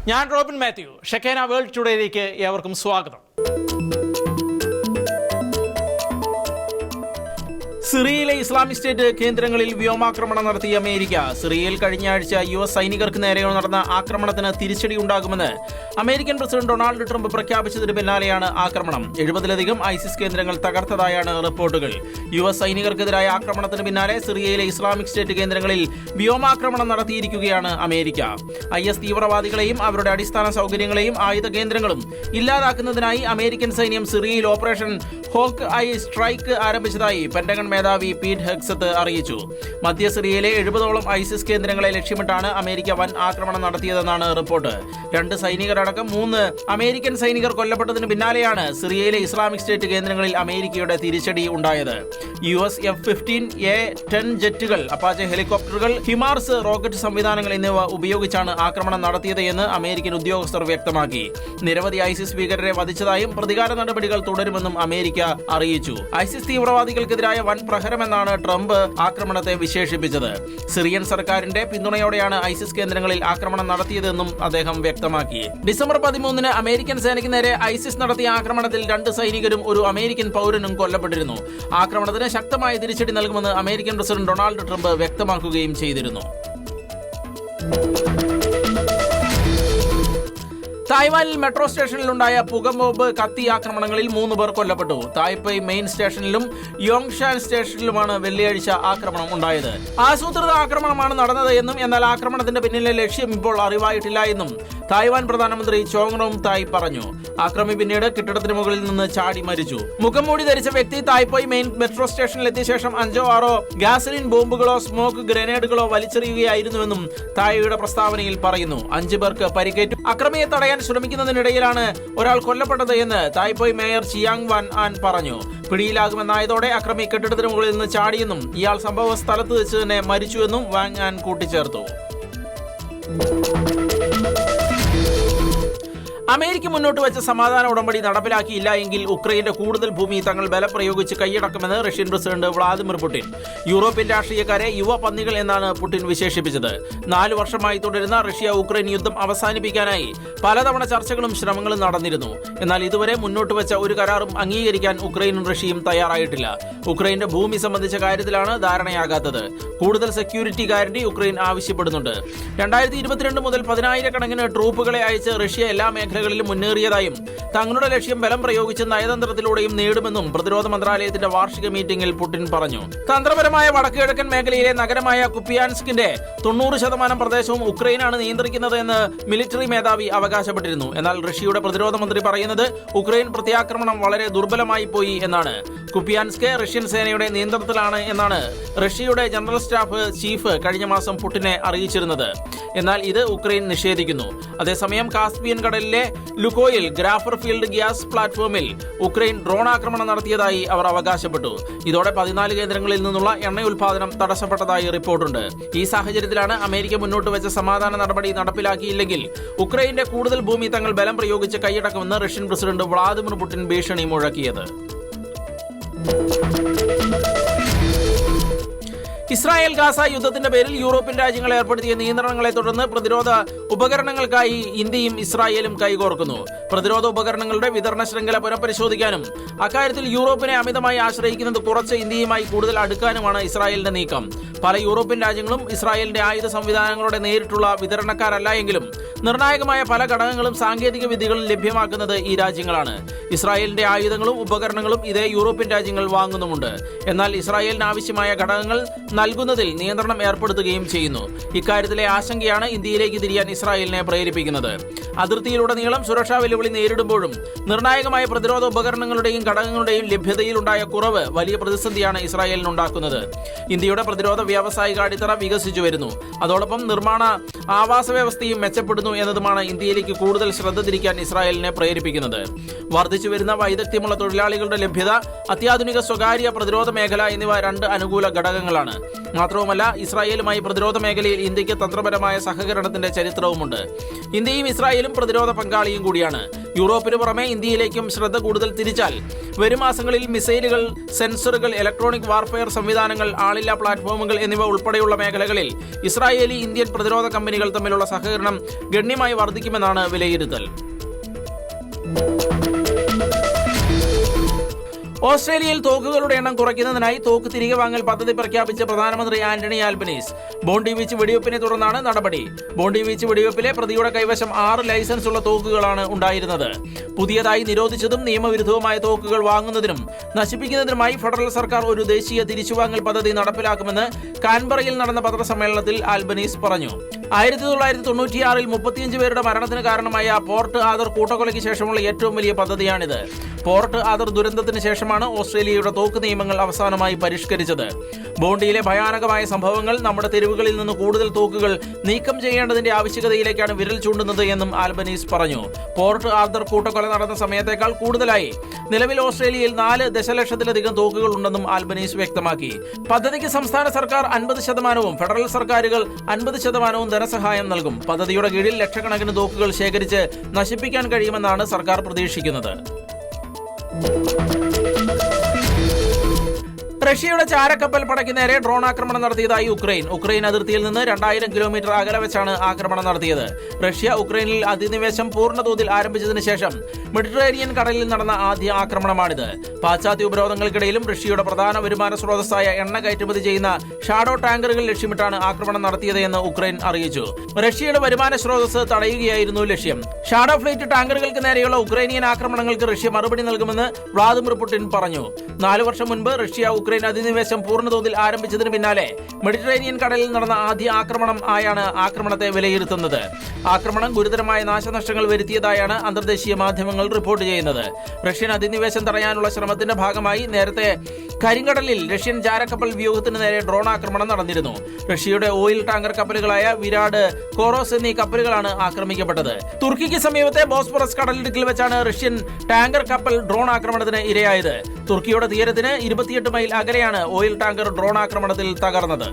ഞാൻ Robin Mathew. ഷെക്കേന world ടുഡേയിലേക്ക് ഏവർക്കും സ്വാഗതം. സിറിയയിലെ ഇസ്ലാമിക് സ്റ്റേറ്റ് കേന്ദ്രങ്ങളിൽ വ്യോമാക്രമണം നടത്തിയ അമേരിക്ക. സിറിയയിൽ കഴിഞ്ഞ ആഴ്ച US സൈനികർക്ക് നേരെ നടന്ന ആക്രമണത്തിന് തിരിച്ചടി ഉണ്ടാകുമെന്ന് അമേരിക്കൻ പ്രസിഡന്റ് ഡൊണാൾഡ് ട്രംപ് പ്രഖ്യാപിച്ചതിന് പിന്നാലെയാണ് ആക്രമണം. 70-ലധികം ISIS കേന്ദ്രങ്ങൾ തകർത്തതായാണ് റിപ്പോർട്ടുകൾ. US സൈനികർക്കെതിരായ ആക്രമണത്തിന് പിന്നാലെ സിറിയയിലെ ഇസ്ലാമിക് സ്റ്റേറ്റ് കേന്ദ്രങ്ങളിൽ വ്യോമാക്രമണം നടത്തിയിരിക്കുകയാണ് അമേരിക്ക. IS തീവ്രവാദികളെയും അവരുടെ അടിസ്ഥാന സൗകര്യങ്ങളെയും ആയുധ കേന്ദ്രങ്ങളും ഇല്ലാതാക്കുന്നതിനായി അമേരിക്കൻ സൈന്യം സിറിയയിൽ ഓപ്പറേഷൻ ഹോക്ക് ഐ സ്ട്രൈക്ക് ആരംഭിച്ചതായി പെന്റഗൺ മേധാവി പീറ്റ് ഹെഗ്സത്ത് അറിയിച്ചു. മധ്യ സിറിയയിലെ 70ഓളം ISIS കേന്ദ്രങ്ങളെ ലക്ഷ്യമിട്ടാണ് അമേരിക്ക വൻ ആക്രമണം നടത്തിയതെന്നാണ് റിപ്പോർട്ട്. 2 സൈനികരടക്കം 3 അമേരിക്കൻ സൈനികർ കൊല്ലപ്പെട്ടതിന് പിന്നാലെയാണ് സിറിയയിലെ ഇസ്ലാമിക് സ്റ്റേറ്റ് കേന്ദ്രങ്ങളിൽ അമേരിക്കയുടെ തിരിച്ചടി ഉണ്ടായത്. US F-15A-10 ജെറ്റുകൾ, അപ്പാച്ചെ ഹെലികോപ്റ്ററുകൾ, ഹിമാർസ് റോക്കറ്റ് സംവിധാനങ്ങൾ എന്നിവ ഉപയോഗിച്ചാണ് ആക്രമണം നടത്തിയത് എന്ന് അമേരിക്കൻ ഉദ്യോഗസ്ഥർ വ്യക്തമാക്കി. നിരവധി ISIS ഭീകരരെ വധിച്ചതായും പ്രതികാര നടപടികൾ തുടരുമെന്നും അമേരിക്ക അറിയിച്ചു. ISIS തീവ്രവാദികൾക്കെതിരായ വൻ പ്രഹരമെന്നാണ് ട്രംപ് ആക്രമണത്തെ വിശേഷിപ്പിച്ചത്. സിറിയൻ സർക്കാരിന്റെ പിന്തുണയോടെയാണ് ISIS കേന്ദ്രങ്ങളിൽ ആക്രമണം നടത്തിയതെന്നും അദ്ദേഹം വ്യക്തമാക്കി. ഡിസംബർ 13-ന് അമേരിക്കൻ സേനയ്ക്ക് നേരെ ISIS നടത്തിയ ആക്രമണത്തിൽ 2 സൈനികരും ഒരു അമേരിക്കൻ പൗരനും കൊല്ലപ്പെട്ടിരുന്നു. ആക്രമണത്തിന് ശക്തമായ തിരിച്ചടി നൽകുമെന്ന് അമേരിക്കൻ പ്രസിഡന്റ് ഡൊണാൾഡ് ട്രംപ് വ്യക്തമാക്കുകയും ചെയ്തിരുന്നു. തായ്വാനിൽ മെട്രോ സ്റ്റേഷനിലുണ്ടായ പുകബോംബ് കത്തി ആക്രമണങ്ങളിൽ 3 പേർ കൊല്ലപ്പെട്ടു. തായ്പേയ് മെയിൻ സ്റ്റേഷനിലും യോങ്ഷാൻ സ്റ്റേഷനിലുമാണ് വെള്ളിയാഴ്ച ആക്രമണം ഉണ്ടായത്. ആസൂത്രിത ആക്രമണമാണ് നടന്നത് എന്നും എന്നാൽ ആക്രമണത്തിന്റെ പിന്നിലെ ലക്ഷ്യം ഇപ്പോൾ അറിവായിട്ടില്ല എന്നും തായ്വാൻ പ്രധാനമന്ത്രി ചോങ് തായ് പറഞ്ഞു. ആക്രമി പിന്നീട് കെട്ടിടത്തിന് മുകളിൽ നിന്ന് ചാടി മരിച്ചു. മുഖംമൂടി ധരിച്ച വ്യക്തി തായ്പേയ് മെയിൻ മെട്രോ സ്റ്റേഷനിലെത്തിയ ശേഷം 5-6 ഗ്യാസലിൻ ബോംബുകളോ സ്മോക്ക് ഗ്രനേഡുകളോ വലിച്ചെറിയുകയായിരുന്നുവെന്നും തായ്വയുടെ പ്രസ്താവനയിൽ പറയുന്നു. 5 പേർക്ക് പരിക്കേറ്റു. അക്രമിയെ തടയാൻ ശ്രമിക്കുന്നതിനിടയിലാണ് ഒരാൾ കൊല്ലപ്പെട്ടത് എന്ന് Taipei mayor Chiang van an പറഞ്ഞു. പിടിയിലാകുമെന്നായതോടെ അക്രമി കെട്ടിടത്തിന് മുകളിൽ നിന്ന് ചാടിയെന്നും ഇയാൾ സംഭവ സ്ഥലത്ത് വെച്ച് തന്നെ മരിച്ചുവെന്നും വാങ് ആൻ കൂട്ടിച്ചേർത്തു. അമേരിക്ക മുന്നോട്ട് വെച്ച സമാധാന ഉടമ്പടി നടപ്പിലാക്കിയില്ല എങ്കിൽ ഉക്രൈന്റെ കൂടുതൽ ഭൂമി തങ്ങൾ ബലപ്രയോഗിച്ച് കൈയടക്കുമെന്ന് Russian president Vladimir Putin. European രാഷ്ട്രീയക്കാരെ യുവ പന്നികൾ എന്നാണ് പുടിൻ വിശേഷിപ്പിച്ചത്. 4 വർഷമായി തുടരുന്ന റഷ്യ ഉക്രൈൻ യുദ്ധം അവസാനിപ്പിക്കാനായി പലതവണ ചർച്ചകളും ശ്രമങ്ങളും നടന്നിരുന്നു. എന്നാൽ ഇതുവരെ മുന്നോട്ട് വെച്ച ഒരു കരാറും അംഗീകരിക്കാൻ ഉക്രൈനും റഷ്യയും തയ്യാറായിട്ടില്ല. ഉക്രൈന്റെ ഭൂമി സംബന്ധിച്ച കാര്യത്തിലാണ് ധാരണയാകാത്തത്. കൂടുതൽ സെക്യൂരിറ്റി ഗ്യാരണ്ടി ഉക്രൈൻ ആവശ്യപ്പെടുന്നുണ്ട്. 2022 മുതൽ 10,000-കണക്കിന് ട്രൂപ്പുകളെ അയച്ച് റഷ്യ എല്ലാ മേഖലകളിലും മുന്നേറിയതായും തങ്ങളുടെ ലക്ഷ്യം ബലം പ്രയോഗിച്ച് നയതന്ത്രത്തിലൂടെയും നേടുമെന്നും പ്രതിരോധ മന്ത്രാലയത്തിന്റെ വാർഷിക മീറ്റിംഗിൽ പുടിൻ പറഞ്ഞു. തന്ത്രപരമായ വടക്കുകിഴക്കൻ മേഖലയിലെ നഗരമായ കുപ്പിയാൻസ്കിന്റെ 90% പ്രദേശവും ഉക്രൈനാണ് നിയന്ത്രിക്കുന്നത് എന്ന് മിലിറ്ററി മേധാവി അവകാശപ്പെട്ടിരുന്നു. എന്നാൽ റഷ്യയുടെ പ്രതിരോധ മന്ത്രി പറയുന്നത് ഉക്രൈൻ പ്രത്യാക്രമണം വളരെ ദുർബലമായി പോയി എന്നാണ്. കുപ്പിയാൻസ്ക് റഷ്യൻ സേനയുടെ നിയന്ത്രണത്തിലാണ് എന്നാണ് റഷ്യയുടെ ജനറൽ സ്റ്റാഫ് ചീഫ് കഴിഞ്ഞ മാസം പുടിനെ അറിയിച്ചിരുന്നത്. എന്നാൽ ഇത് ഉക്രൈൻ നിഷേധിക്കുന്നു. അതേസമയം കാസ്പിയൻ കടലിലെ ലുക്കോയിൽ ഗ്രാഫർ ഫീൽഡ് ഗ്യാസ് പ്ലാറ്റ്ഫോമിൽ ഉക്രൈൻ ഡ്രോൺ ആക്രമണം നടത്തിയതായി അവർ അവകാശപ്പെട്ടു. ഇതോടെ 14 കേന്ദ്രങ്ങളിൽ നിന്നുള്ള എണ്ണ ഉൽപാദനം തടസ്സപ്പെട്ടതായി റിപ്പോർട്ടുണ്ട്. ഈ സാഹചര്യത്തിലാണ് അമേരിക്ക മുന്നോട്ട് വെച്ച സമാധാന നടപടി നടപ്പിലാക്കിയില്ലെങ്കിൽ ഉക്രൈന്റെ കൂടുതൽ ഭൂമി തങ്ങൾ ബലം പ്രയോഗിച്ച് കൈയടക്കുമെന്ന് റഷ്യൻ പ്രസിഡന്റ് വ്ളാദിമിർ പുടിൻ ഭീഷണി മുഴക്കിയത്. ഇസ്രായേൽ ഗാസ യുദ്ധത്തിന്റെ പേരിൽ യൂറോപ്യൻ രാജ്യങ്ങൾ ഏർപ്പെടുത്തിയ നിയന്ത്രണങ്ങളെ തുടർന്ന് പ്രതിരോധ ഉപകരണങ്ങൾക്കായി ഇന്ത്യയും ഇസ്രായേലും കൈകോർക്കുന്നു. പ്രതിരോധ ഉപകരണങ്ങളുടെ വിതരണ ശൃംഖല പുനഃപരിശോധിക്കാനും അക്കാര്യത്തിൽ യൂറോപ്പിനെ അമിതമായി ആശ്രയിക്കുന്നത് കുറച്ച് ഇന്ത്യയുമായി കൂടുതൽ അടുക്കാനുമാണ് ഇസ്രായേലിന്റെ നീക്കം. പല യൂറോപ്യൻ രാജ്യങ്ങളും ഇസ്രായേലിന്റെ ആയുധ സംവിധാനങ്ങളുടെ നേരിട്ടുള്ള വിതരണക്കാരല്ല എങ്കിലും നിർണായകമായ പല ഘടകങ്ങളും സാങ്കേതിക വിദ്യകളും ലഭ്യമാക്കുന്നത് ഈ രാജ്യങ്ങളാണ്. ഇസ്രായേലിന്റെ ആയുധങ്ങളും ഉപകരണങ്ങളും ഇതേ യൂറോപ്യൻ രാജ്യങ്ങൾ വാങ്ങുന്നുമുണ്ട്. എന്നാൽ ഇസ്രായേലിന് ആവശ്യമായ ഘടകങ്ങൾ നൽകുന്നതിൽ നിയന്ത്രണം ഏർപ്പെടുത്തുകയും ചെയ്യുന്നു. ഇക്കാര്യത്തിലെ ആശങ്കയാണ് ഇന്ത്യയിലേക്ക് തിരിയാൻ ഇസ്രായേലിനെ പ്രേരിപ്പിക്കുന്നത്. അതിർത്തിയിലുടനീളം സുരക്ഷാ വെല്ലുവിളി നേരിടുമ്പോഴും നിർണായകമായ പ്രതിരോധ ഉപകരണങ്ങളുടെയും ഘടകങ്ങളുടെയും ലഭ്യതയിലുണ്ടായ കുറവ് വലിയ പ്രതിസന്ധിയാണ് ഇസ്രായേലിനുണ്ടാക്കുന്നത്. ഇന്ത്യയുടെ പ്രതിരോധ വ്യാവസായിക അടിത്തറ വികസിച്ചു വരുന്നു. അതോടൊപ്പം നിർമ്മാണ ആവാസ വ്യവസ്ഥയും മെച്ചപ്പെടുന്നു എന്നതുമാണ് ഇന്ത്യയിലേക്ക് കൂടുതൽ ശ്രദ്ധ തിരിക്കാൻ ഇസ്രായേലിനെ പ്രേരിപ്പിക്കുന്നത്. വർദ്ധിച്ചു വരുന്ന വൈദഗ്ധ്യമുള്ള തൊഴിലാളികളുടെ ലഭ്യത, അത്യാധുനിക സ്വകാര്യ പ്രതിരോധ മേഖല എന്നിവ 2 അനുകൂല ഘടകങ്ങളാണ്. മാത്രവുമല്ല, ഇസ്രായേലുമായി പ്രതിരോധ മേഖലയിൽ ഇന്ത്യക്ക് തന്ത്രപരമായ സഹകരണത്തിന്റെ ചരിത്രവുമുണ്ട്. ഇന്ത്യയും ഇസ്രായേലും പ്രതിരോധ പങ്കാളിയും കൂടിയാണ്. യൂറോപ്പിന് പുറമെ ഇന്ത്യയിലേക്കും ശ്രദ്ധ കൂടുതൽ തിരിച്ചാൽ വരും മാസങ്ങളിൽ മിസൈലുകൾ, സെൻസറുകൾ, ഇലക്ട്രോണിക് വാർഫെയർ സംവിധാനങ്ങൾ, ആളില്ലാ പ്ലാറ്റ്ഫോമുകൾ എന്നിവ ഉൾപ്പെടെയുള്ള മേഖലകളിൽ ഇസ്രായേലി ഇന്ത്യൻ പ്രതിരോധ കമ്പനികൾ തമ്മിലുള്ള സഹകരണം ഗണ്യമായി വർദ്ധിക്കുമെന്നാണ് വിലയിരുത്തൽ. ഓസ്ട്രേലിയയിൽ തോക്കുകളുടെ എണ്ണം കുറയ്ക്കുന്നതിനായി തോക്ക് തിരികെ വാങ്ങൽ പദ്ധതി പ്രഖ്യാപിച്ച പ്രധാനമന്ത്രി ആന്റണി ആൽബനീസ്. ബോണ്ടി ബീച്ച് വെടിവെപ്പിനെ തുടർന്നാണ് നടപടി. ബോണ്ടി ബീച്ച് വെടിവെപ്പിലെ പ്രതിയുടെ കൈവശം 6 ലൈസൻസ് ഉള്ള തോക്കുകളാണ് ഉണ്ടായിരുന്നത്. പുതിയതായി നിരോധിച്ചതും നിയമവിരുദ്ധവുമായ തോക്കുകൾ വാങ്ങുന്നതിനും നശിപ്പിക്കുന്നതിനുമായി ഫെഡറൽ സർക്കാർ ഒരു ദേശീയ തിരിച്ചുവാങ്ങൽ പദ്ധതി നടപ്പിലാക്കുമെന്ന് കാൻബറയിൽ നടന്ന പത്രസമ്മേളനത്തിൽ ആൽബനീസ് പറഞ്ഞു. 1996-ൽ 35 പേരുടെ മരണത്തിന് കാരണമായ പോർട്ട് ആദർ കൂട്ടക്കൊലയ്ക്ക് ശേഷമുള്ള ഏറ്റവും വലിയ പദ്ധതിയാണിത്. പോർട്ട് ആദർ ദുരന്തത്തിന് ശേഷമാണ് ഓസ്ട്രേലിയയുടെ തോക്ക് നിയമങ്ങൾ അവസാനമായി പരിഷ്കരിച്ചത്. ബോണ്ടിയിലെ ഭയാനകമായ സംഭവങ്ങൾ നമ്മുടെ തെരുവുകളിൽ നിന്ന് കൂടുതൽ തോക്കുകൾ നീക്കം ചെയ്യേണ്ടതിന്റെ ആവശ്യകതയിലേക്കാണ് വിരൽ ചൂണ്ടുന്നത് എന്നും ആൽബനീസ് പറഞ്ഞു. പോർട്ട് ആദർ കൂട്ടക്കൊല നടന്ന സമയത്തേക്കാൾ കൂടുതലായി നിലവിൽ ഓസ്ട്രേലിയയിൽ 4 ദശലക്ഷത്തിലധികം തോക്കുകൾ ഉണ്ടെന്നും ആൽബനീസ് വ്യക്തമാക്കി. പദ്ധതിക്ക് സംസ്ഥാന സർക്കാർ 50%വും ഫെഡറൽ സർക്കാരുകൾ 50%വും ധനസഹായം നൽകും. പദ്ധതിയുടെ കീഴിൽ ലക്ഷക്കണക്കിന് തോക്കുകൾ ശേഖരിച്ച് നശിപ്പിക്കാൻ കഴിയുമെന്നാണ് സർക്കാർ പ്രതീക്ഷിക്കുന്നത്. റഷ്യയുടെ ചാരക്കപ്പൽ പടയ്ക്ക് നേരെ ഡ്രോൺ ആക്രമണം നടത്തിയതായി ഉക്രൈൻ അതിർത്തിയിൽ നിന്ന് 2000 കിലോമീറ്റർ അകലെ വെച്ചാണ് ആക്രമണം നടത്തിയത്. റഷ്യ ഉക്രൈനിൽ അധിനിവേശം പൂർണ്ണതോതിൽ ആരംഭിച്ചതിന് ശേഷം മെഡിറ്ററേനിയൻ കടലിൽ നടന്ന ആദ്യ ആക്രമണമാണിത്. പാശ്ചാത്യ ഉപരോധങ്ങൾക്കിടയിലും റഷ്യയുടെ പ്രധാന വരുമാന സ്രോതസ്സായ എണ്ണ കയറ്റുമതി ചെയ്യുന്ന ഷാഡോ ടാങ്കറുകൾ ലക്ഷ്യമിട്ടാണ് ആക്രമണം നടത്തിയത് എന്ന് ഉക്രൈൻ അറിയിച്ചു. റഷ്യയുടെ വരുമാന സ്രോതസ് തടയുകയായിരുന്നു ലക്ഷ്യം. ഷാഡോ ഫ്ലീറ്റ് ടാങ്കറുകൾക്ക് നേരെയുള്ള ഉക്രൈനിയൻ ആക്രമണങ്ങൾക്ക് റഷ്യ മറുപടി നൽകുമെന്ന് വ്ളാദിമിർ പുടിൻ പറഞ്ഞു. 4 വർഷം മുൻപ് റഷ്യ ഉക്രൈൻ അധിനിവേശം പൂർണ്ണതോതിൽ ആരംഭിച്ചതിന് പിന്നാലെ മെഡിറ്ററേനിയൻ കടലിൽ നടന്ന ആദ്യ ആക്രമണം ആയാണ് ആക്രമണത്തെ വിലയിരുത്തുന്നത്. ആക്രമണം ഗുരുതരമായ നാശനഷ്ടങ്ങൾ വരുത്തിയതായാണ് അന്തർദേശീയ മാധ്യമങ്ങൾ റിപ്പോർട്ട് ചെയ്യുന്നത്. റഷ്യൻ അധിനിവേശം തടയാനുള്ള ശ്രമത്തിന്റെ ഭാഗമായി നേരത്തെ കരിങ്കടലിൽ റഷ്യൻ ചാരക്കപ്പൽ വ്യൂഹത്തിന് നേരെ ഡ്രോൺ ആക്രമണം നടന്നിരുന്നു. റഷ്യയുടെ ഓയിൽ ടാങ്കർ കപ്പലുകളായ വിരാട്, കോറോസ് എന്നീ കപ്പലുകളാണ് ആക്രമിക്കപ്പെട്ടത്. തുർക്കിക്ക് സമീപത്തെ ബോസ്ഫറസ് കടലിടുക്കിൽ വെച്ചാണ് റഷ്യൻ ടാങ്കർ കപ്പൽ ഡ്രോൺ ആക്രമണത്തിന് ഇരയായത്. തുർക്കിയുടെ തീരത്തിന് 28 മൈൽ അകലെയാണ് ഓയിൽ ടാങ്കർ ഡ്രോൺ ആക്രമണത്തിൽ തകർന്നത്.